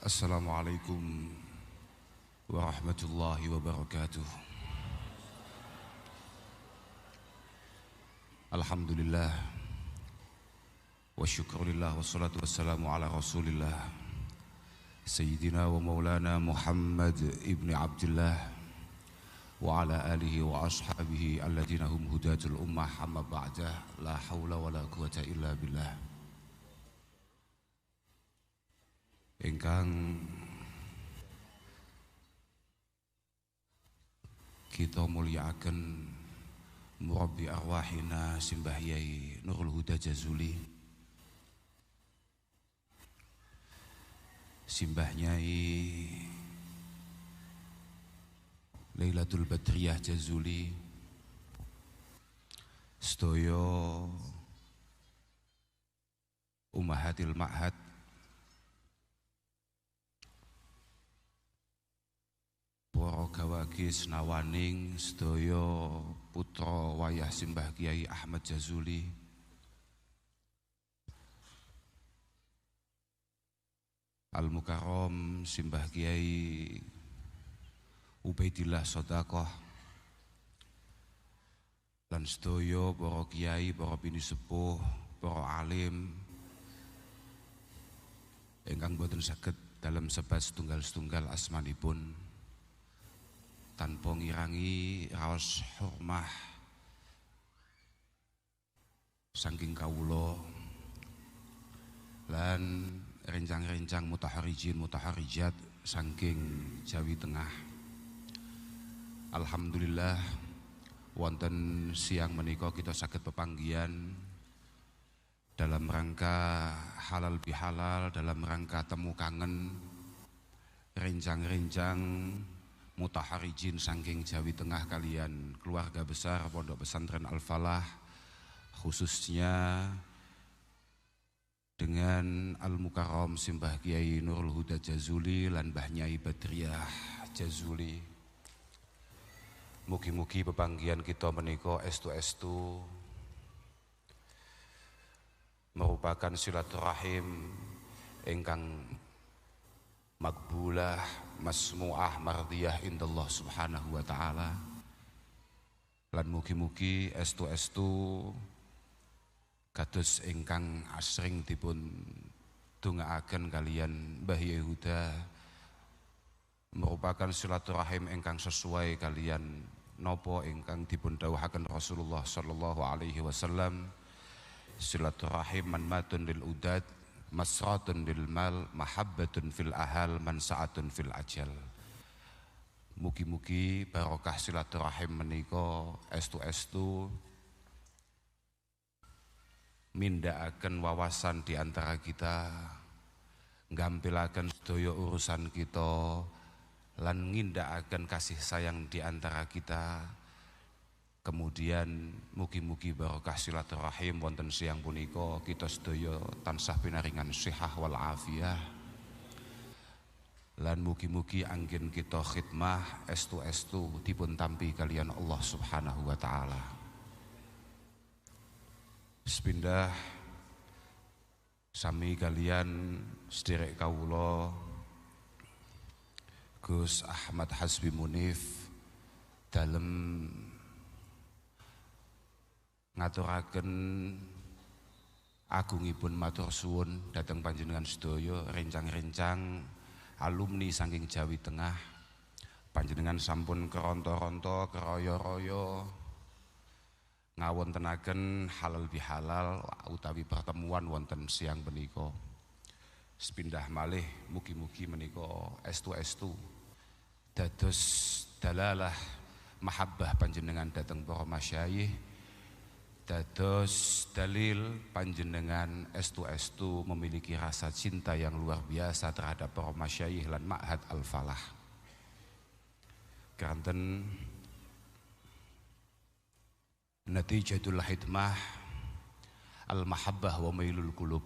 Assalamualaikum warahmatullahi wabarakatuh. Alhamdulillah wa syukurillah wassalatu wassalamu ala rasulillah Sayyidina wa maulana Muhammad ibn Abdullah wa ala alihi wa ashabihi alladhina hum hudatul ummah amma ba'dah. La hawla wa la quwata illa billah. Ingkang kita mulyakaken murabbi arwahina Simbah Yai Nurul Huda Jazuli, Simbah Nyai Lailatul Badriyah Jazuli, sedaya Ummahatil Ma'had, para gawagi senawaning sedaya putra wayah Simbah Kiai Ahmad Jazuli, Al-Mukarram Simbah Kiai Ubaidillah Sodaqoh, lan sedaya para kiai, para bini sepuh, para alim ingkang boten saged dalam sebat setunggal-setunggal asmanipun tanpa ngirangi raos hormah saking kawula lan rencang-rencang mutaharijin mutaharijat saking Jawi Tengah. Alhamdulillah wonten siang menika kita saged pepanggihan dalam rangka halal bihalal, dalam rangka temu kangen rencang-rencang mutaharijin saking Jawi Tengah kalian keluarga besar Pondok Pesantren Al-Falah, khususnya dengan Al-Mukarram Simbah Kiai Nurul Huda Jazuli lan Mbah Nyai Badriyah Jazuli. Mugi-mugi pepanggihan kita menika estu-estu merupakan silaturahim ingkang makbulah, masmu'ah, mardiyah indallah subhanahu wa ta'ala. Lan mugi-mugi estu-estu kados ingkang asring dipun dongaaken kalian Mbah Yehuda merupakan silaturahim ingkang sesuai kalian napa ingkang dipun dawuhaken Rasulullah sallallahu alaihi wasallam, silaturahim manmatun lil udad, masratun lil mal, mahabbatun fil ahal, mansaatun fil ajal. Mugi-mugi barokah silaturahim menika estu-estu mindhakaken wawasan di antara kita, nggampilaken sedaya urusan kita, lan ngindakaken kasih sayang di antara kita. Kemudian mugi-mugi barokah silaturahim wonten siang punika kita sedaya tansah pinaringan sihah wal afiyah, lan mugi-mugi anggen kita khidmah estu-estu dipun tampi kalian Allah Subhanahu wa taala. Sepindah sami kalian sederek kawula Gus Ahmad Hasbi Munif dalem ngaturaken agungipun matur suwun dhateng panjenengan sedaya rencang-rencang alumni saking Jawi Tengah. Panjenengan sampun keronto-ronto keroyo-royo ngawontenaken halal bihalal utawi pertemuan wonten siang menika. Sepindah malih mugi-mugi menika estu-estu dados dalalah mahabbah panjenengan dhateng para masyayikh, dados dalil panjenengan estu-estu memiliki rasa cinta yang luar biasa terhadap para masyayikh lan Ma'had Al-Falah. Kanten natijatul hidmah al-mahabbah wa mailul qulub.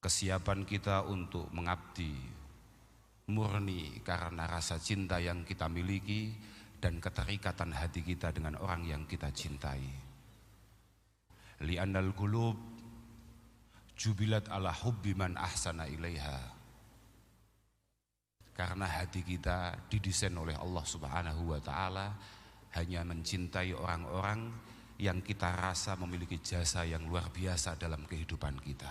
Kesiapan kita untuk mengabdi murni karena rasa cinta yang kita miliki dan keterikatan hati kita dengan orang yang kita cintai. Li'annal qulub jubilat ala hubbi man ahsana ilaiha. Karena hati kita didesain oleh Allah Subhanahu wa taala hanya mencintai orang-orang yang kita rasa memiliki jasa yang luar biasa dalam kehidupan kita.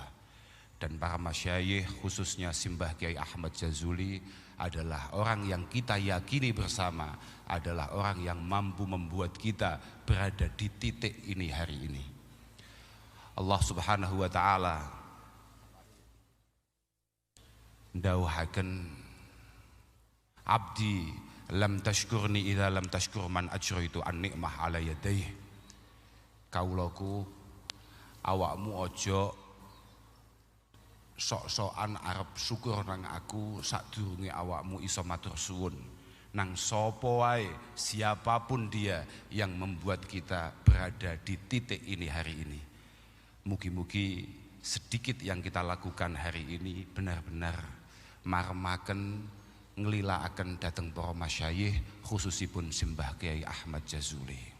Dan para masyayikh khususnya Simbah Kiai Ahmad Jazuli adalah orang yang kita yakini bersama adalah orang yang mampu membuat kita berada di titik ini hari ini. Allah Subhanahu wa taala ndawuhaken abdi lam tashkurni idza lam tashkur man ajraitu an nikmah ala yadayh. Kaulaku awakmu ojo sok-sokan arep syukur nang aku sadurunge awakmu iso matur suwun nang sapa wae siapapun dia yang membuat kita berada di titik ini hari ini. Mugi-mugi sedikit yang kita lakukan hari ini benar-benar maremaken ngelilaaken dateng para masyayikh khususipun Simbah Kiai Ahmad Jazuli.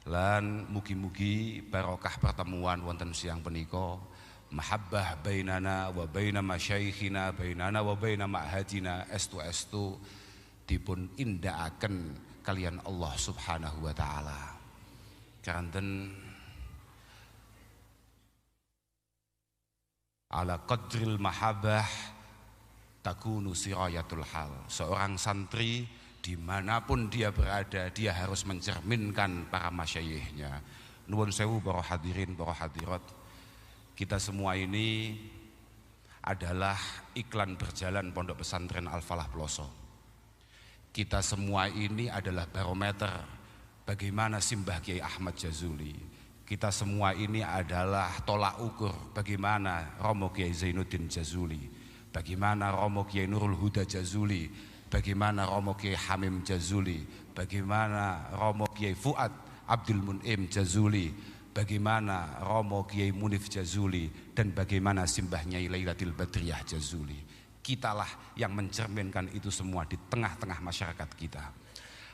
Lan mugi-mugi barokah pertemuan wonten siang punika mahabbah bainana wa baina masyayikhina bainana wa baina ma'hadina estu dipun indakaken kalian Allah Subhanahu wa taala. Kanten ala qadril mahabbah takunu sirayatul hal. Seorang santri dimanapun dia berada, dia harus mencerminkan para masyayikhnya. Nuwun sewu para hadirin, para hadirat, kita semua ini adalah iklan berjalan Pondok Pesantren Al-Falah Ploso. Kita semua ini adalah barometer bagaimana Simbah Kiai Ahmad Jazuli. Kita semua ini adalah tolak ukur bagaimana Romo Kiai Zainuddin Jazuli, bagaimana Romo Kiai Nurul Huda Jazuli, bagaimana Romo Kiai Hamim Jazuli, bagaimana Romo Kiai Fuad Abdul Mun'im Jazuli, bagaimana Romo Kiai Munif Jazuli, dan bagaimana Simbah Nyai Lailatul Badriyah Jazuli. Kitalah yang mencerminkan itu semua di tengah-tengah masyarakat kita.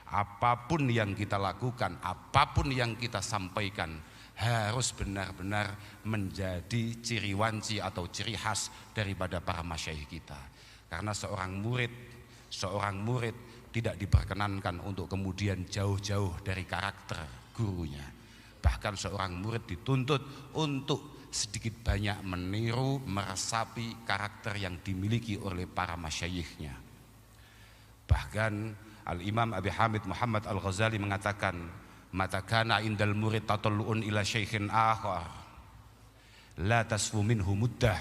Apapun yang kita lakukan, apapun yang kita sampaikan harus benar-benar menjadi ciri wanci atau ciri khas daripada para masyayikh kita. Karena seorang murid tidak diperkenankan untuk kemudian jauh-jauh dari karakter gurunya. Bahkan seorang murid dituntut untuk sedikit banyak meniru, meresapi karakter yang dimiliki oleh para masyayikhnya. Bahkan Al-Imam Abi Hamid Muhammad Al-Ghazali mengatakan, mata kana indal murid tatallu'un ila syaikhin akhar la tasfu minhu muddah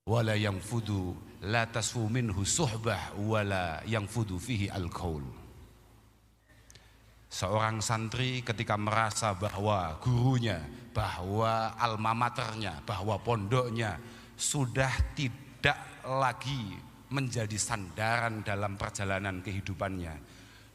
wala yanfudu la tasfu minhu suhbah wala yanfudu fihi al-qaul. Seorang santri ketika merasa bahwa gurunya, bahwa alma maternya, bahwa pondoknya sudah tidak lagi menjadi sandaran dalam perjalanan kehidupannya,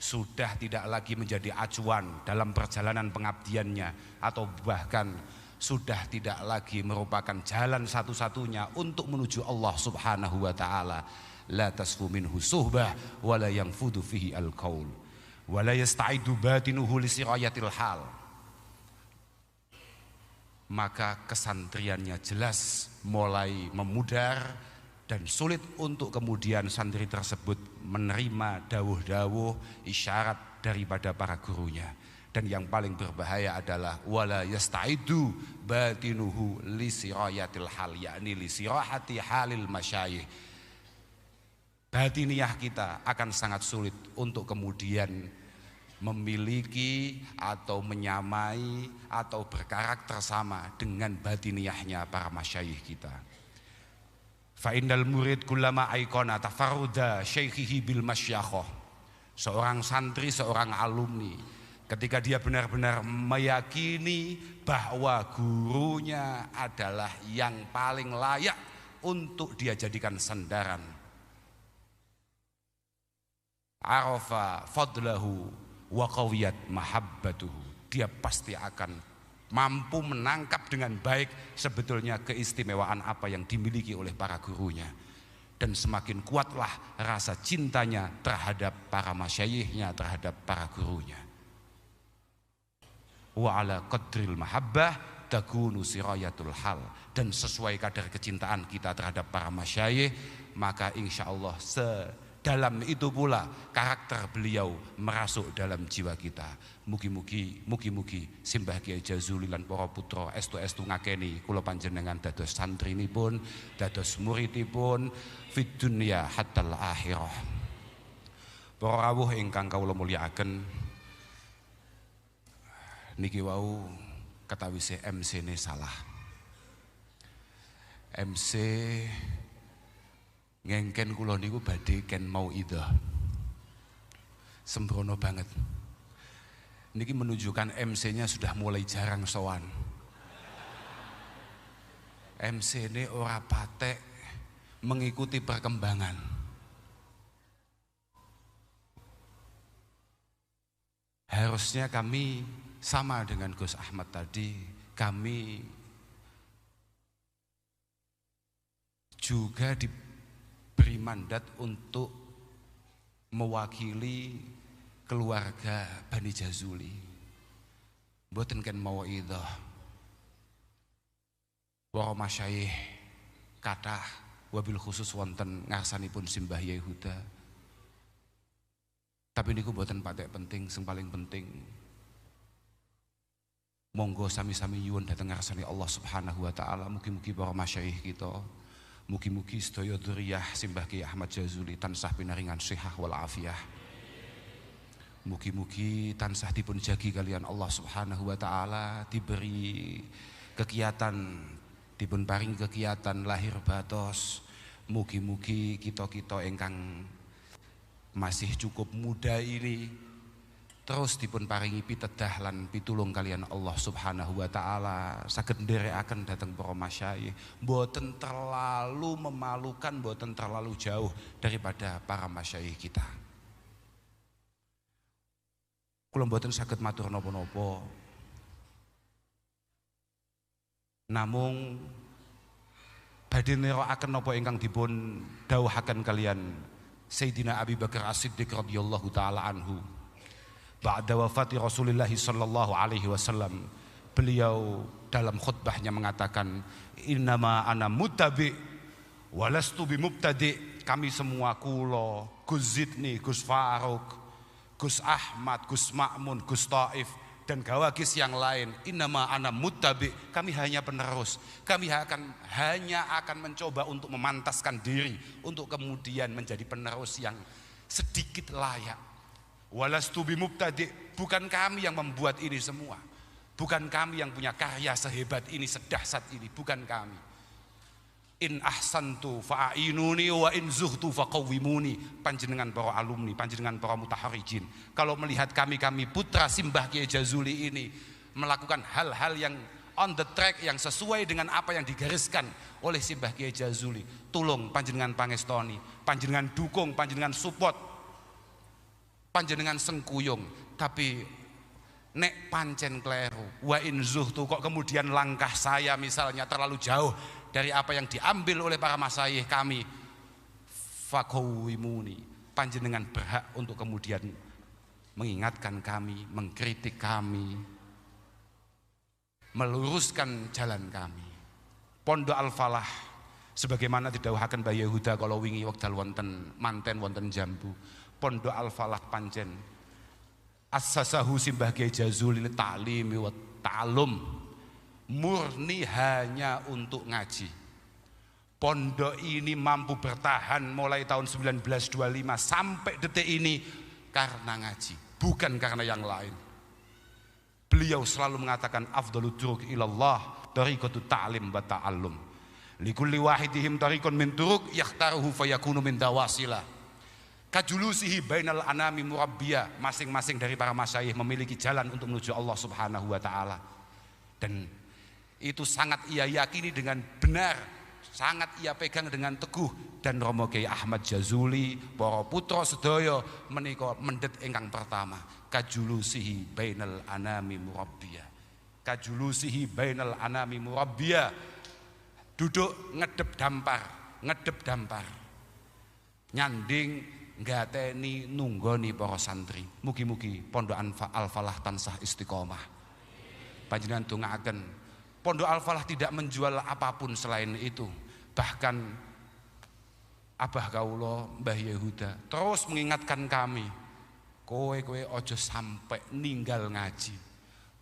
sudah tidak lagi menjadi acuan dalam perjalanan pengabdiannya, atau bahkan sudah tidak lagi merupakan jalan satu-satunya untuk menuju Allah Subhanahu wa taala, la tasfu minhu suhbah wa la yanfudu fihi al-qaul wa la yasta'idu batinuhu li sirayatil hal. Maka kesantriannya jelas mulai memudar dan sulit untuk kemudian santri tersebut menerima dawuh-dawuh isyarat daripada para gurunya. Dan yang paling berbahaya adalah wala yasta'idu batinuhu li sirayatil hal, yakni li sirahati halil masyayikh. Batiniyah kita akan sangat sulit untuk kemudian memiliki atau menyamai atau berkarakter sama dengan batiniyahnya para masyayikh kita. Fa innal murid kullama aikona tafarruda syaikhihi bil masyakhah. Seorang santri, seorang alumni, ketika dia benar-benar meyakini bahwa gurunya adalah yang paling layak untuk dia jadikan sandaran, arafa fadlahu wa qawiyat mahabbatuhu, dia pasti akan mampu menangkap dengan baik sebetulnya keistimewaan apa yang dimiliki oleh para gurunya, dan semakin kuatlah rasa cintanya terhadap para masyayikhnya, terhadap para gurunya. Wa ala qadril mahabbah takunu sirayatul hal, dan sesuai kadar kecintaan kita terhadap para masyayikh, maka insya Allah dalam itu pula karakter beliau merasuk dalam jiwa kita. Mugi-mugi simbah Kiai Jazuli lan para putra estu ngakeni kula panjenengan dados santrinipun, dados muridipun fid dunya hatal akhirah. Para rawuh ingkang kawula mulyakaken, niki wau ketawise MC-ne salah. MC ngengken kula niku badhe ken mau idah. Sembrono banget. Niki menunjukkan MC-nya sudah mulai jarang sowan. MC ini ora patek mengikuti perkembangan. Harusnya kami sama dengan Gus Ahmad tadi, kami juga diberi mandat untuk mewakili keluarga Bani Jazuli. Mboten ken mauidhah. Para masyayikh kathah wabil khusus wonten ngarsanipun Simbah Yai Huda. Tapi niku mboten patek penting, sing paling penting monggo sami-sami nyuwun dhateng ngarsane Allah Subhanahu wa taala, mugi-mugi para masyayikh kita, mugi-mugi sedaya dzurriyyah Simbah Kiai Ahmad Jazuli tansah pinaringan sihah wal afiyah. Mugi-mugi tansah dipun jagi kalian Allah Subhanahu wa taala, diberi kegiatan, dipun paring kegiatan lahir batos. Mugi-mugi kita-kita ingkang masih cukup muda ini terus dipun paringi pitedah lan pitulung kalian Allah Subhanahu wa taala, saged nderekaken dhateng para masyayikh, mboten terlalu memalukan, mboten terlalu jauh daripada para masyayikh kita. Kula mboten saged matur napa-napa. Namung badhe nerakaken napa ingkang dipun dawuhaken kalian Sayyidina Abi Bakar As-Siddiq radhiyallahu taala anhu. Ba'da wafati Rasulullah sallallahu alaihi wasallam, beliau dalam khutbahnya mengatakan, innama ana muttabi walastu bimubtadi. Kami semua kula, Gus Zidni, Gus Faruk, Gus Ahmad, Gus Ma'mun, Gus Taif dan gawagis yang lain, innama ana muttabi, kami hanya penerus. Kami hanya akan mencoba untuk memantaskan diri untuk kemudian menjadi penerus yang sedikit layak. Walastu bimubtadi, bukan kami yang membuat ini semua, bukan kami yang punya karya sehebat ini, sedahsyat ini, bukan kami. In ahsantu fa'inuni wa in zuhtu faqawwimuni. Panjenengan para alumni, panjenengan para mutaharrijin, kalau melihat kami putra Simbah Kiai Jazuli ini melakukan hal-hal yang on the track, yang sesuai dengan apa yang digariskan oleh Simbah Kiai Jazuli, tulung panjenengan pangestoni, panjenengan dukung, panjenengan support, panjenengan sengkuyung. Tapi nek pancen kleru wa in zuhtu, kok kemudian langkah saya misalnya terlalu jauh dari apa yang diambil oleh para masyayikh kami, fakawimuni, panjenengan berhak untuk kemudian mengingatkan kami, mengkritik kami, meluruskan jalan kami. Pondok Al-Falah sebagaimana didhawuhaken Mbah Yehuda kalau wingi wekdal wonten manten wonten Jambu, Pondok Al-Falah pancen assasahu Simbah Kiai Jazuli ta'limi wa ta'allum, murni hanya untuk ngaji. Pondok ini mampu bertahan mulai tahun 1925 sampai detik ini karena ngaji, bukan karena yang lain. Beliau selalu mengatakan afdhalud turuq ilallah tariqatut ta'lim wa ta'allum. Likulli wahidihim tariqun min turuq yakhtaruhu fayakunu min dawasilah. Kajulusihi bainal anami murabbiyah. Masing-masing dari para masyayikh memiliki jalan untuk menuju Allah Subhanahu wa taala. Dan itu sangat ia yakini dengan benar, sangat ia pegang dengan teguh. Dan Romo Kiai Ahmad Jazuli, para putra sedaya menika mendet ingkang pertama, kajulusihi bainal anami murabbiyah. Kajulusihi bainal anami murabbiyah. Duduk ngedep dampar, nyanding ngateni nunggoni para santri. Mugi-mugi Pondok Al-Falah tansah istiqomah. Panjenengan dongaaken Pondok Al-Falah tidak menjual apapun selain itu. Bahkan Abah Kawula Mbah Yehuda terus mengingatkan kami, kowe ojo sampai ninggal ngaji,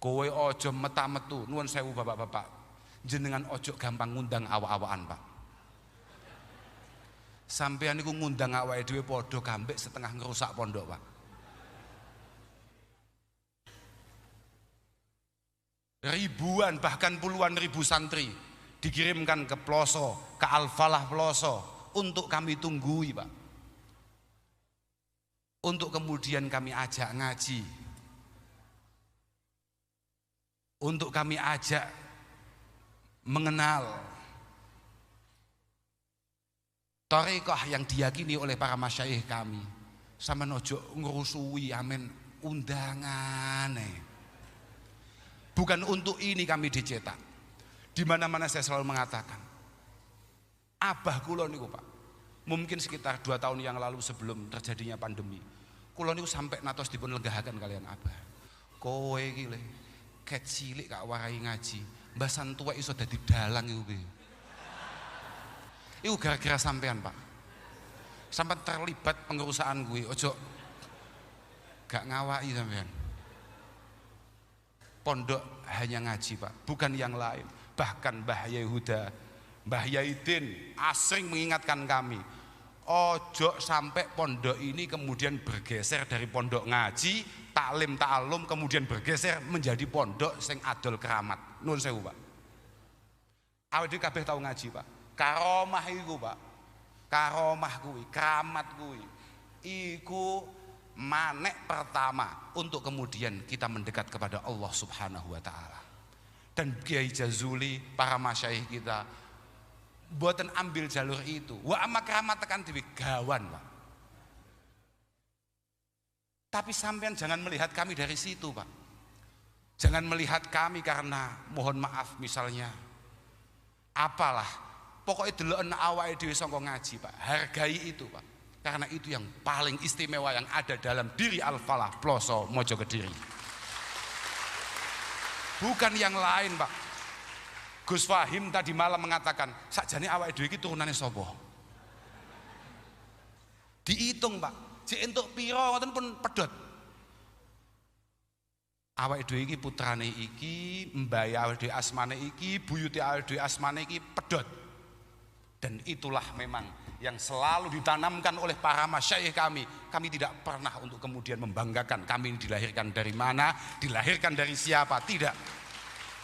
kowe ojo meta-metu. Nuwun sewu bapak-bapak, jenengan ojo gampang ngundang awak-awakan Pak. Sampeyan niku ngundang awake dhewe padha gambek setengah ngerusak pondok Pak. Ribuan bahkan puluhan ribu santri dikirimkan ke Ploso, ke Al-Falah Ploso untuk kami tunggui Pak, untuk kemudian kami ajak ngaji, untuk kami ajak mengenal thariqah yang diyakini oleh para masyayikh kami. Sama nojo ngerusui amen undangan. Bukan untuk ini kami dicetak. Di mana-mana saya selalu mengatakan, abah kula niku Pak, mungkin sekitar 2 tahun yang lalu sebelum terjadinya pandemi, kula niku sampai natos dipun legahaken kalian abah. Kowe iki le ket cilik gak warai ngaji, mbah santuwek iso dadi dalang iku piye? Iku gara-gara sampean Pak. Sampai terlibat pengerusakan gue, ojo gak ngawai sampean. Pondok hanya ngaji Pak, bukan yang lain. Bahkan Mbah Yehuda, Mbah Yaidin asring mengingatkan kami, ojo sampai pondok ini kemudian bergeser dari pondok ngaji, taklim ta'alum kemudian bergeser menjadi pondok sing adol keramat. Nuwun sewu Pak. Awake dhewe kabeh tau ngaji Pak. Karomah iku Pak. Karomah kuwi, keramat kuwi. Iku manek pertama untuk kemudian kita mendekat kepada Allah Subhanahu wa taala. Dan Kiai Jazuli, para masyayikh kita mboten ambil jalur itu. Wa amma keramat tekan dhewe gawan, Pak. Tapi sampean jangan melihat kami dari situ, Pak. Jangan melihat kami karena mohon maaf misalnya apalah, pokoknya deloken awake dhewe sangka ngaji, Pak. Hargai itu, Pak. Karena itu yang paling istimewa yang ada dalam diri Al-Falah Ploso Mojo Kediri. Bukan yang lain, Pak. Gus Fahim tadi malam mengatakan, sakjane awake dhewe iki turunane sapa? Dihitung, Pak. Jek entuk pira ngoten pun pedhot. Awake dhewe iki putrane iki, mbae awake dhewe asmane iki, buyute awake dhewe asmane iki pedhot. Dan itulah memang yang selalu ditanamkan oleh para masyayikh kami. Kami tidak pernah untuk kemudian membanggakan kami ini dilahirkan dari mana, dilahirkan dari siapa, tidak.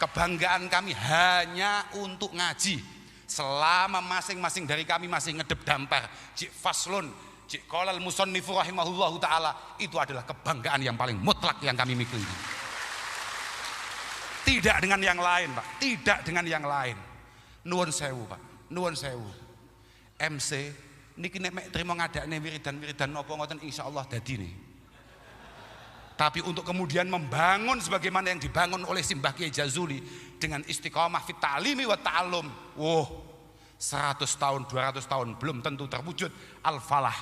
Kebanggaan kami hanya untuk ngaji. Selama masing-masing dari kami masih ngedep dampar, cik faslun, cik qolal musannifu rahimahullahu ta'ala, itu adalah kebanggaan yang paling mutlak yang kami miliki. Tidak dengan yang lain, Pak. Tidak dengan yang lain. Nuwun sewu, Pak. Nuwun sewu. MC niki nek mek trimo ngadakne wiridan-wiridan napa ngoten insyaallah dadi nih. Tapi untuk kemudian membangun sebagaimana yang dibangun oleh Simbah Kiai Jazuli dengan istiqomah fit ta'limi wa ta'allum. 100 tahun, 200 tahun belum tentu terwujud Al-Falah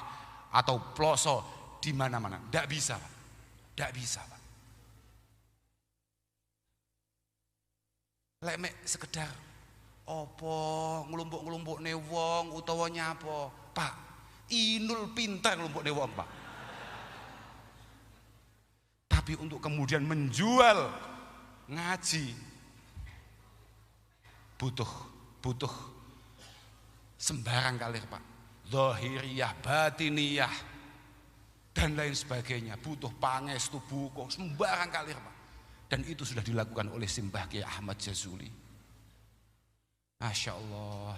atau Ploso di mana-mana. Enggak bisa, Pak. Enggak bisa, Pak. Lek mek sekedar opo ngelumpuk-ngelumpukne wong utawa nyapa, Pak. Inul pintar ngelumpukne wong, Pak. Tapi untuk kemudian menjual ngaji butuh sembarang kalir, Pak. Zahiriyah, batiniyah dan lain sebagainya, butuh pangestu buku sembarang kalir, Pak. Dan itu sudah dilakukan oleh Simbah Kiai Ahmad Jazuli. Masya Allah.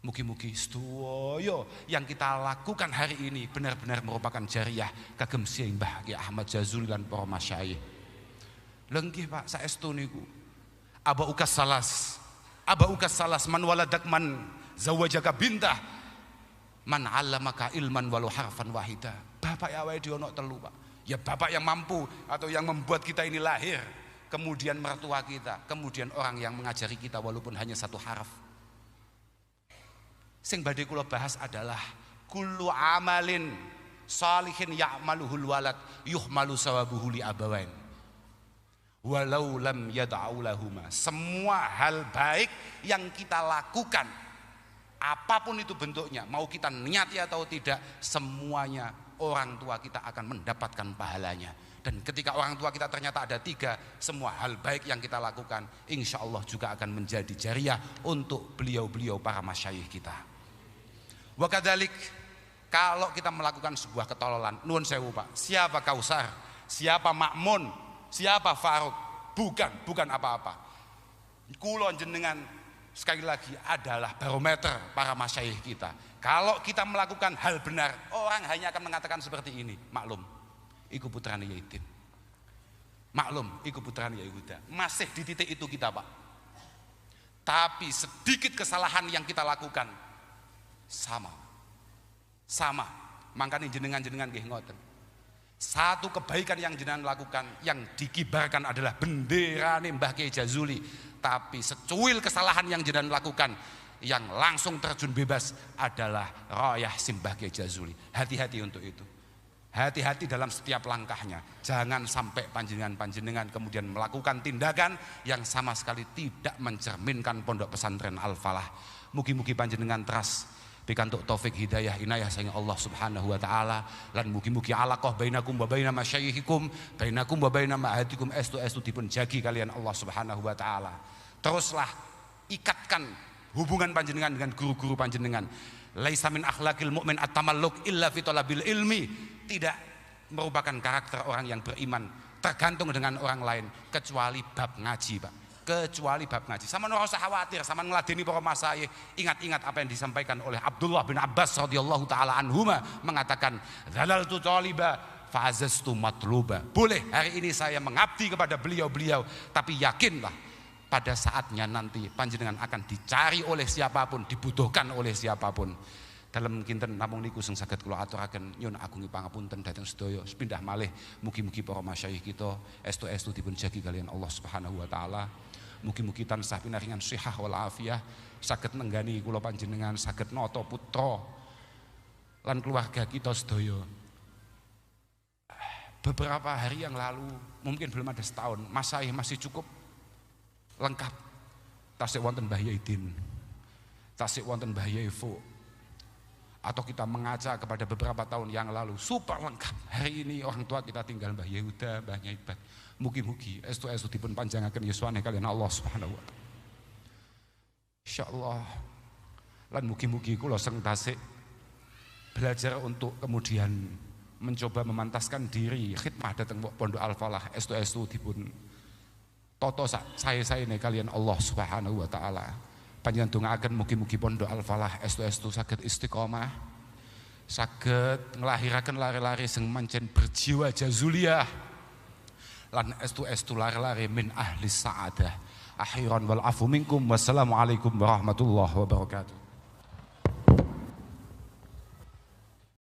Mugi-mugi sedoyo yang kita lakukan hari ini benar-benar merupakan jariah kagem Simbah Kiai Ahmad Jazuli lan para masyayikh. Lenggih Pak, saestu niku. Aba ukas salas man waladak man zawajaka bintah man 'allamaka ilman walau harfan wahida. Bapak ya awake dhewe ono telu, Pak. Ya bapak yang mampu atau yang membuat kita ini lahir, kemudian mertua kita, kemudian orang yang mengajari kita walaupun hanya satu haraf. Sing badhe kula bahas adalah kullu amalin salihin ya'maluhul walad yuhmalu sawabuhu li abawain walau lam yad'u lahuma. Semua hal baik yang kita lakukan, apapun itu bentuknya, mau kita niati atau tidak, semuanya orang tua kita akan mendapatkan pahalanya. Dan ketika orang tua kita ternyata ada 3, semua hal baik yang kita lakukan insya Allah juga akan menjadi jariah untuk beliau-beliau para masyayikh kita. Wa kadzalik, kalau kita melakukan sebuah ketololan, nuwun sewu Pak, siapa Kausar, siapa Makmun, siapa Faruk, bukan apa-apa. Kula jenengan sekali lagi adalah barometer para masyayikh kita. Kalau kita melakukan hal benar, orang hanya akan mengatakan seperti ini, maklum, iku putrane Yaitin, maklum, iku putrane Yahuda. Masih di titik itu kita Pak. Tapi sedikit kesalahan yang kita lakukan sama, makanya jenengan nggih ngoten. Satu kebaikan yang jenengan lakukan, yang dikibarkan adalah bendera Mbah Kiai Jazuli. Tapi secuil kesalahan yang jenengan lakukan, yang langsung terjun bebas adalah royah Simbah Kiai Jazuli. Hati-hati untuk itu. Hati-hati dalam setiap langkahnya. Jangan sampai panjenengan kemudian melakukan tindakan yang sama sekali tidak mencerminkan pondok pesantren Al-Falah. Mugi-mugi panjenengan teras pikantuk taufik hidayah inayah saking Allah Subhanahu wa taala, lan mugi-mugi alaqah bainakum wa baina masyayikhikum, bainakum wa baina ma'hadikum estu dipun jagi kalian Allah Subhanahu wa taala. Teruslah ikatkan hubungan panjenengan dengan guru-guru panjenengan. Laisa min akhlaqil mu'min at-tamalluk illa fi talabil ilmi. Tidak merupakan karakter orang yang beriman tergantung dengan orang lain kecuali bab ngaji Pak. Kecuali bab ngaji. Sama ora usah khawatir, sama ngeladeni para masyayikh. Ingat-ingat apa yang disampaikan oleh Abdullah bin Abbas radhiyallahu taala anhuma, mengatakan zalaltu taliba fa'azaztu matluba. Boleh hari ini saya mengabdi kepada beliau-beliau, tapi yakinlah pada saatnya nanti panjenengan akan dicari oleh siapapun, dibutuhkan oleh siapapun. Dalam kinten namung niku sing saged kula aturaken nyuwun agungi pangapunten dhateng sedaya. Sepindah malih mugi-mugi para masyayikh kita estu-estu dipun jagi kalian Allah Subhanahu wa taala. Mugi-mugi tansah pinaringan sihah wal afiyah, saged nenggani kula panjenengan, saged nata putra lan keluarga kita sedaya. Beberapa hari yang lalu, mungkin belum ada setahun, masyayikh masih cukup lengkap. Tasik wonten Mbah Yaidin, tasik wonten Mbah Yaifu, atau kita mengaca kepada beberapa tahun yang lalu, super lengkap. Hari ini orang tua kita tinggal Mbah Yehuda, Mbah Nyaibat. Mugi-mugi estu-estu dipun panjangaken yuswane kalian Allah Subhanahu wa taala. Insyaallah. Lan mugi-mugi kula seng tasik belajar untuk kemudian mencoba memantaskan diri khidmah dateng Pondok Al-Falah, estu-estu dipun toto saya ne kalian Allah Subhanahu wa taala. Panjenengan dongaaken mugi-mugi Pondok Al-Falah estu-estu saged istiqomah, saged nglahiraken lare-lare sing mancen berjiwa jazuliyah, lan estu-estu lare-lare min ahli sa'adah. Akhiran wal afu minkum. Wassalamualaikum warahmatullahi wabarakatuh.